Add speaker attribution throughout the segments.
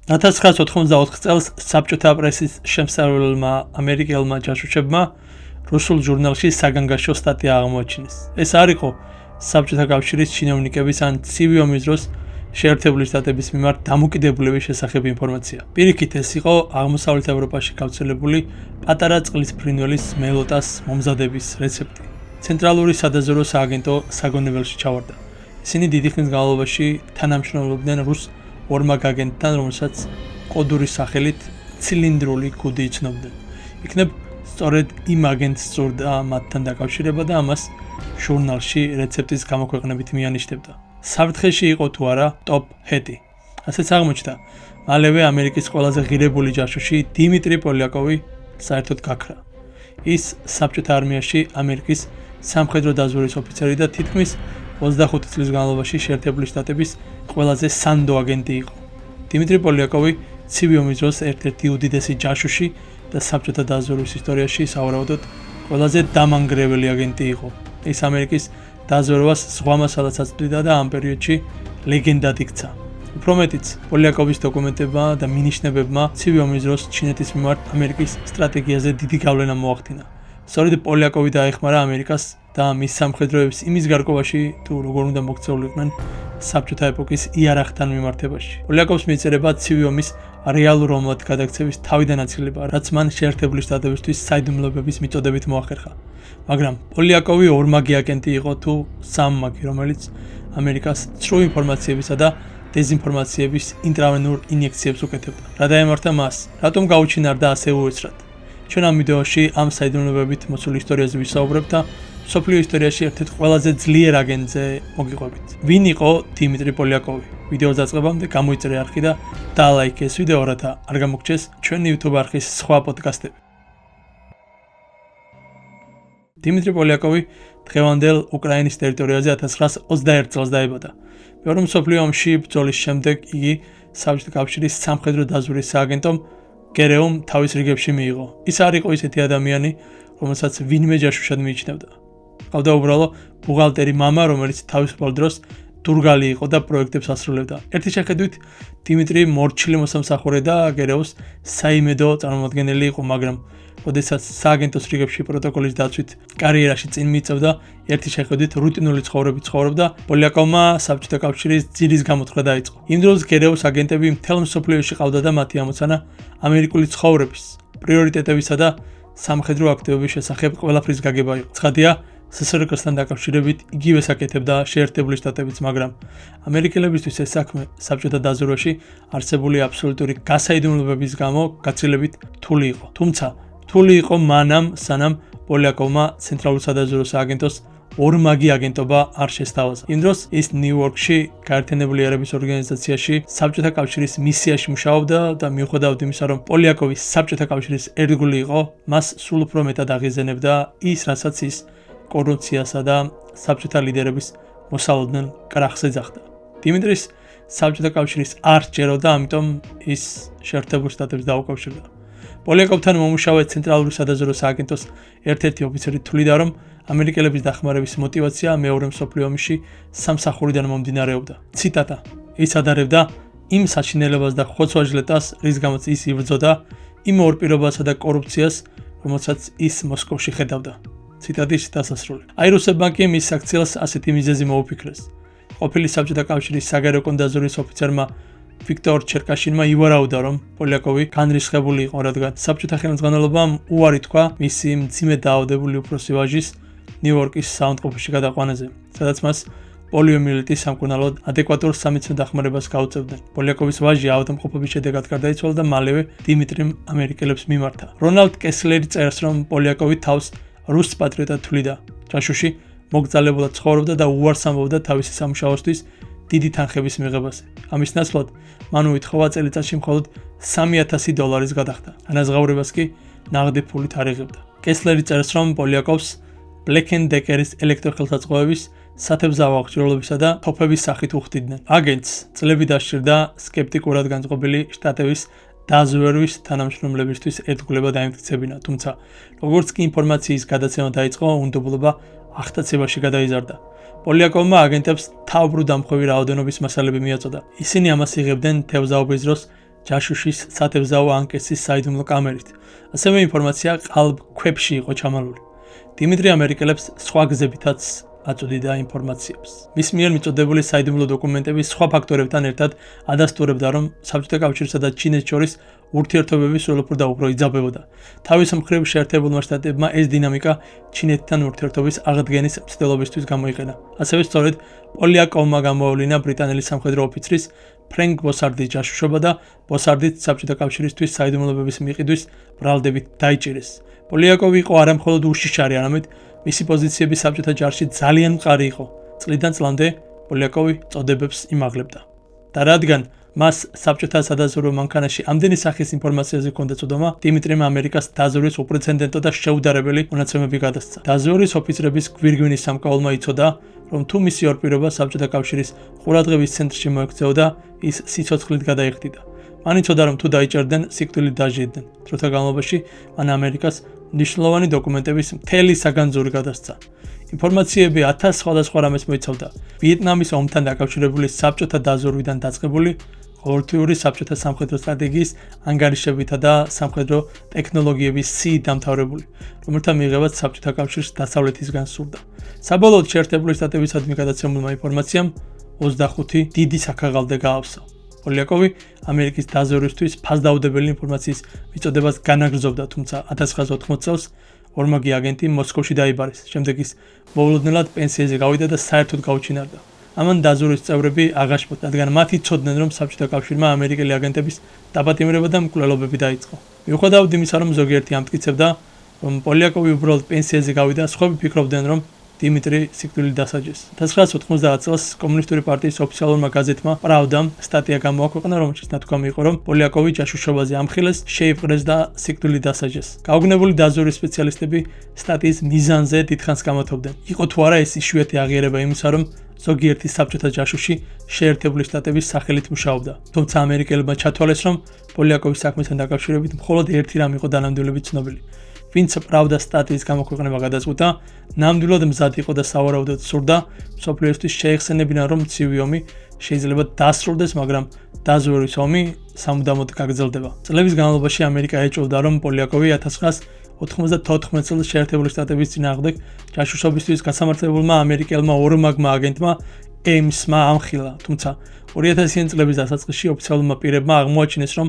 Speaker 1: 1984 წელს საბჭოთა პრესის შემსწავლელმა ამერიკელმა ჯაშუშებმა რუსულ ჟურნალში საგანგაშო სტატია აღმოაჩინეს. ეს არ იყო საბჭოთა კავშირის ჩინოვნიკების ან ცივი ომის დროს შეერთებული შტატების მიმართ დამოკიდებულების შესახებ ინფორმაცია. პირიქით ეს იყო აღმოსავლეთ ევროპაში გავრცელებული პატარა წყლის ფრინველის მელოტას მომზადების რეცეპტი. ცენტრალური სადაზვერვო სააგენტო საგონებელში ჩავარდა. ისინი დიდი ხნის განმავლობაში თანამშრომლობდნენ რუს ორმაგ აგენტთან, რომელსაც კოდური სახელით ცილინდრული ქუდი იცნობდნენ. იქნებ სწორედ იმ აგენტს სწორდა მათთან დაკავშირება და ამას ჟურნალში რეცეპტის გამოქვეყნებით მიანიშნებდა. საფრთხეში იყო თუ არა ტოპ ჰეტი. ასეც აღმოჩნდა. მალევე ამერიკის ყველაზე ღირებული ჯაშუში დიმიტრი პოლიაკოვი საერთოდ გაქრა. ის საბჭოთა არმიაში ამერიკის სამხედრო დაზვერვის ოფიცერი და თითქმის 25 წლის განმავლობაში შეერთებული შტატების ყველაზე სანდო აგენტი იყო. დიმიტრი პოლიაკოვი ცივი ომის დროს ერთ-ერთი უდიდესი ჯაშუში და საბჭოთა დაზვერვის ისტორიაში სავარაუდოდ ყველაზე დამანგრეველი აგენტი იყო. ის ამერიკის დაზვერვას სხვა მასალას აწვდიდა და ამ პერიოდში ლეგენდად იქცა. უფრო მეტიც, პოლიაკოვის დოკუმენტებმა და მინიშნებებმა ცივი ომის დროს ჩინეთის მიმართ ამერიკის სტრატეგიაზე დიდი გავლენა მოახდინა. სწორედ პოლიაკოვი დაეხმარა ამერიკას და მის სამხედროებს იმის გარკვევაში, თუ როგორ უნდა მოქცეულიყვნენ საბჭოთა ეპოქის იარაღთან მიმართებაში. პოლიაკოვს მიეწერება ცივი ომის რეალურ ომად გადაქცევის თავიდან აცილება, რაც მან შეერთებული შტატებისთვის საიდუმლოების მიწოდებით მოახერხა. მაგრამ პოლიაკოვი ორმაგი აგენტი იყო თუ სამმაგი, რომელიც ამერიკას ცრუ ინფორმაციებისა და დეზინფორმაციების ინტრავენურ ინიექციებს უკეთებდა. რა დაემართა მას? რატომ გაუჩინარდა ასე უეცრად? ჩვენ ამ ვიდეოში ამ საიდუმლოებით მოცულ ისტორიაზე ვისაუბრებთ და მსოფლიო ისტორიაში ერთ-ერთ ყველაზე ძლიერ აგენტზე მოგიყვებით. ვინ იყო დიმიტრი პოლიაკოვი? ვიდეოს დაწყებამდე გამოიწერე არხი და დაალაიქე ეს ვიდეო, რათა არ გამოგჩეს ჩვენი YouTube არხის სხვა პოდკასტები. დიმიტრი პოლიაკოვი დღევანდელ უკრაინის ტერიტორიაზე 1921 წელს დაიბადა. მეორე მსოფლიო ომში ბრძოლის შემდეგ იგი საბჭოთა კავშირის სამხედრო დაზვერვის სააგენტომ გერეუმ თავის რიგებში მიიღო. ის არ იყო ისეთი ადამიანი, რომელსაც ვინმე ჯაშუშად მიიჩნევდა. ყავდა უბრალო ბუღალტერი მამა, რომელიც თავისუფალ დროს დურგალი იყო და პროექტებს ასრულებდა. ერთი შეხედვით დიმიტრი მორჩილი მოსამსახურე და გერეუს საიმედო წარმომადგენელი იყო, მაგრამ როდესაც სააგენტოს რიგებში პროტოკოლის დაცვით კარიერაში წინ მიწევდა, ერთი შეხედვით რუტინული ცხოვრებით ცხოვრობდა, პოლიაკოვმა საბჭოთა კავშირის ძირის გამოთხრა დაიწყო. იმ დროს გერეუს აგენტები მთელ მსოფლიოში ყავდა და მათი ამოცანა ამერიკული ცხოვრების, პრიორიტეტებისა და სამხედრო აქტივობის შესახებ ყველაფრის გაგება იყო. ცხადია, СССР-სთან დაკავშირებით იგივე საკეთებდა შეერთებული შტატებიც, მაგრამ ამერიკელებისთვის ეს საქმე საბჭოთა დაზვერვაში არსებული აბსოლუტური გასაიდუმლოების გამო გაცილებით რთული იყო. თუმცა რთული იყო მანამ, სანამ პოლიაკოვმა ცენტრალურ სადაზვერვო სააგენტოს ორმაგი აგენტობა არ შესთავაზა. იმ დროს ის ნიუ-იორკში გაერთიანებული ერების ორგანიზაციაში საბჭოთა კავშირის მისიაში მუშაობდა და მიუხედავად იმისა, რომ პოლიაკოვის საბჭოთა კავშირის ერთგული იყო, მას სულ უფრო მეტად აღიზენებდა ის, რასაც ის კორუფციასა და საბჭოთა ლიდერების მოსალოდნელ კრახს ეძახდა. დიმიტრის საბჭოთა კავშირის არ სჯეროდა, ამიტომ ის შეერთებულ შტატებს დაუკავშირდა. პოლიაკოვთან მომუშავე ცენტრალური სადაზვერვო სააგენტოს ერთ-ერთი ოფიცერი თვლიდა, რომ ამერიკელების დახმარების мотиваცია მეორე მსოფლიო ომში სამსახურიდან მომდინარეობდა. ციტატა: ის ადარებდა იმ საჩინელებას და ხოცვა-ჟლეტას, რის გამოც ის იბრძოდა იმ ორპირობასა და კორუფციას, რომელსაც ის მოსკოვში ხედავდა. ციტატის დასასრული. აი რუსებმა კი მის საქციელს ასეთი მიზეზი მოუფიქრეს. ყოფილი საბჭოთა კავშირის საგარეო კონდაზვერვის ოფიცერმა ვიქტორ ჩერკაშინმა ივარაუდა, რომ პოლიაკოვი განრისხებული იყო, რადგან საბჭოთა ხელმძღვანელობამ უარი თქვა მისი მძიმე დაავადებული უფროსი ვაჟის ნიუ-იორკის საავადმყოფოში გადაყვანაზე, სადაც მას პოლიომიელიტის სამკურნალოდ ადეკვატურ სამედიცინო დახმარებას გაუწევდნენ. პოლიაკოვის ვაჟი ავადმყოფობის შედეგად გარდაიცვალა და მალევე დიმიტრიმ ამერიკელებს მიმართა. რონალდ კესლერი წერს, რომ პოლიაკოვი თავს რუს პატრიოტად თვლიდა. ჯაშუში მოგზაურობად ცხოვრობდა და უარს ამბობდა თავისი სამუშაოსთვის დიდი თანხების მიღებაზე. ამის ნაცვლად მან უითხოვა წელიწადში მხოლოდ $3000 გადახდა. ანაზღაურებას კი ნაღდი ფულით არ იღებდა. კესლერი წერს, რომ პოლიაკოვს ბლეკ-ენდ-დეკერის ელექტროხელსაწყოების სათევზაო აღჭურვილობისა და თოფების სახით უხდიდნენ. აგენტს წლები დასჭირდა სკეპტიკურად განწყობილი შტატების დაზვერვის თანამშრომლებისთვის ერთგულება დაემტკიცებინა, თუმცა როგორც კი ინფორმაციის გადაცემა დაიწყო, უნდობლობა აღტაცებაში გადაიზარდა. პოლიაკოვმა აგენტებს თავბრუ დამხვევი რაოდენობის მასალები მიაწოდა. ისინი ამას იღებდნენ თევზაობის დროს ჯაშუშის სათევზაო ანკეცის საიდუმლო კამერით. ასევე ინფორმაცია ყალბ ქვებში იყო ჩამალული. დიმიტრი ამერიკელებს სხვა გზებითაც აწოდიდა ინფორმაციებს. მის მიერ მიწოდებული საიდუმლო დოკუმენტები სხვა ფაქტორებთან ერთად ადასტურებდა, რომ საბჭოთა კავშირსა და ჩინეთს შორის ურთიერთობები სულ უფრო და უფრო იძაბებოდა. თავის მხრივ შეერთებულმა შტატებმა ეს დინამიკა ჩინეთთან ურთიერთობის აღდგენის მცდელობისთვის გამოიყენა. ასევე სწორედ პოლიაკოვმა გამოავლინა ბრიტანელი სამხედრო ოფიცრის ფრენკ ბოსარდის ჯაშუშობა და ბოსარდით საბჭოთა კავშირისთვის საიდუმლოების მიყიდვის ბრალდებით დაიჭირეს. პოლიაკოვი იყო არა მხოლოდ უშიშარი, არამედ მისი პოზიციები საბჭოთა ჯარში ძალიან მყარი იყო. წლიდან წლამდე პოლიაკოვი წოდებებს იმაღლებდა. და რადგან მას საბჭოთა სადაზვერვო მანქანაში ამდენი სახის ინფორმაციაზე ჰქონდა წოდომა, დიმიტრიმ ამერიკას დაზვერვის უპრეცედენტო და შეუდარებელი მონაცემები გადასცა. დაზვერვის ოფიცრების გვირგვინის სამკაულმა იცოდა, რომ თუ მისი ორპირობა საბჭოთა კავშირის ყურადღების ცენტრში მოექცეოდა, ის სიცოცხლით გადაიხდიდა. მან იცოდა, რომ თუ დაიჭერდნენ, სიკვდილით დაჟიდნენ. დროთა განმავლობაში მან ამერიკას მნიშვნელოვანი დოკუმენტების მთელი საგანძური გადასცა. ინფორმაციები 1000 სხვადასხვა რამეს მოიცავდა. ვიეტნამის ომთან დაკავშირებული საბჭოთა დაზვერვიდან დაწყებული, ყოველთვიური საბჭოთა სამხედრო სტრატეგიის ანგარიშებითა და სამხედრო ტექნოლოგიების სიით დამთავრებული, რომელთა მიღებაც საბჭოთა კავშირს დასავლეთისგან სურდა. საბოლოოდ შეერთებული შტატებისადმი გადაცემულმა ინფორმაციამ 25 დიდი საქაღალდე გაავსო. პოლიაკოვი ამერიკის დაზვერვისთვის ფასდაუდებელი ინფორმაციის მიწოდებას განაგრძობდა, თუმცა 1980 წელს ორმაგი აგენტი მოსკოვში დაიბარეს. შემდეგ ის მოულოდნელად პენსიაზე გავიდა და საერთოდ გაუჩინარდა. ამან დაზვერვის წევრები აღაშფოთდა, რადგან მათ იცოდნენ, რომ საბჭოთა კავშირმა ამერიკელი აგენტების დაპატიმრება და მკვლელობები დაიწყო. მიუხედავად იმისა, რომ ზოგიერთი ამტკიცებდა, რომ პოლიაკოვი უბრალოდ პენსიაზე გავიდა, სხვები ფიქრობდნენ, რომ დიმიტრი სიკვდილით დასაჯეს. 1990 წელს კომუნისტური პარტიის ოფიციალურმა გაზეთმა „პრავდამ“ სტატია გამოაქვეყნა, რომელშიც ნათქვამი იყო, რომ პოლიაკოვი ჯაშუშობაზე ამხილეს, შეიპყრეს და სიკვდილით დასაჯეს. გაუგნებული დაზვერვის სპეციალისტები სტატიის მიზანზე დიდხანს გამათობდნენ. იყო თუ არა ეს იშვიათი აღიარება იმისა, რომ ზოგიერთი საბჭოთა ჯაშუში შეერთებული შტატების სახელით მუშაობდა. თუმცა ამერიკელებმა ჩათვალეს, რომ პოლიაკოვის საქმესთან დაკავშირებით მხოლოდ ერთი რამ იყო დანამდვილებით ცნობილი. ვინც „პრავდა“ სტატიის გამოქვეყნება გადაწყვიტა, ნამდვილად მზად იყო და სავარაუდოდ სურდა მსოფლიოსთვის შეეხსენებინა, რომ ცივი ომი შეიძლება დასრულდეს, მაგრამ დაზვერვის ომი სამუდამოდ გაგრძელდება. წლების განმავლობაში ამერიკა ეჭვობდა, რომ პოლიაკოვი 1994 წელს შეერთებული შტატების წინააღმდეგ ჯაშუშობისთვის გასამართლებულმა ამერიკელმა ორმაგმა აგენტმა ემსმა ამხილა, თუმცა 2000-იან წლების დასაწყისში ოფიციალურმა პირებმა აღმოაჩინეს, რომ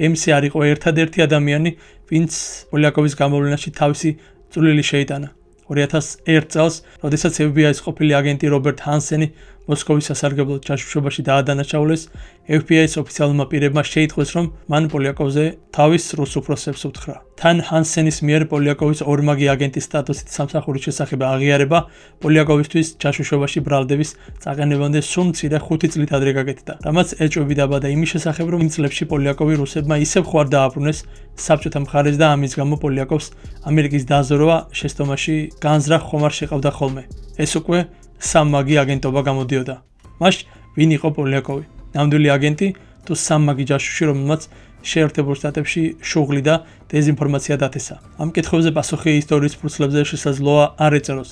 Speaker 1: ემსი არ იყო ერთადერთი ადამიანი, ვინც პოლიაკოვის გამოვლენაში თავისი წვლილი შეიტანა. 2001 წელს, როდესაც FBI-ის ყოფილი აგენტი რობერტ ჰანსენი მოსკოვის სასარგებლო ჯაშუშობაში დაადანაშაულეს, FBI-ის ოფიციალურმა პირებმა შეიტყვეს, რომ მან პოლიაკოვზე თავის რუს უფროსებს უთხრა. თან ჰანსენის მიერ პოლიაკოვის ორმაგი აგენტის სტატუსით სამსახურის შესახებ აღიარება პოლიაკოვისთვის ჯაშუშობაში ბრალდების წაყენებამდე სულ მცირე 5 წლით ადრე გაკეთდა. რამაც ეჭვები დაბადა იმის შესახებ, რომ იმ წლებში პოლიაკოვი რუსებმა ისევ ხوار დააბრუნეს საბჭოთა მხარეს და ამის გამო პოლიაკოვს ამერიკის დაზვერვა შეცდომაში განზრახ ხომარ შეყავდა ხოლმე. ეს უკვე სამმაგი აგენტობა გამოდიოდა. მაშ ვინ იყო პოლიაკოვი? ნამდვილი აგენტი თუ სამმაგი ჯაშუში, რომელმაც შეერთებულ შტატებში შუღლი და დეზინფორმაცია დათესა? ამ კითხვებზე პასუხი ისტორიის ფურცლებზე შესაძლოა არ ეწეროს.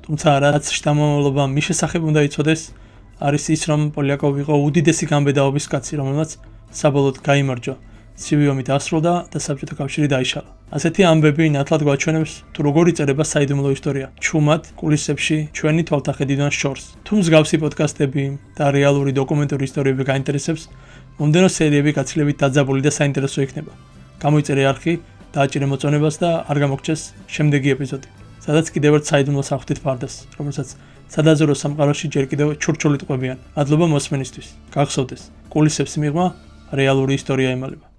Speaker 1: თუმცა რაც შთამომავლობა მის შესახებ უნდა იცოდეს, არის ის, რომ პოლიაკოვი იყო უდიდესი გამბედაობის კაცი, რომელმაც საბოლოოდ გაიმარჯვა. ცივი ომი დასრულდა და საბჭოთა კავშირი დაიშალა. ასეთი ამბები ნათლად გვაჩვენებს, თუ როგორ იწერება საიდუმლო ისტორია, ჩუმად კულისებში ჩვენი თვალთახედიდან შორს. თუ მსგავსი პოდკასტები და რეალური დოკუმენტური ისტორიები გაინტერესებს, მომდევნო სერიები გაცილებით დაძაბული და საინტერესო იქნება. გამოიწერე არხი, დააჭირე მოწონებას და არ გამოგჩეს შემდეგი ეპიზოდი, სადაც კიდევ ერთ საიდუმლო სახვთით ფარდას, რომელსაც სადაზვერვო სამყაროში ჯერ კიდევ ჩურჩულით ყვებიან. მადლობა მოსმენისთვის. გახსოვდეს, კულისებს მიღმა რეალური ისტორია ემალება.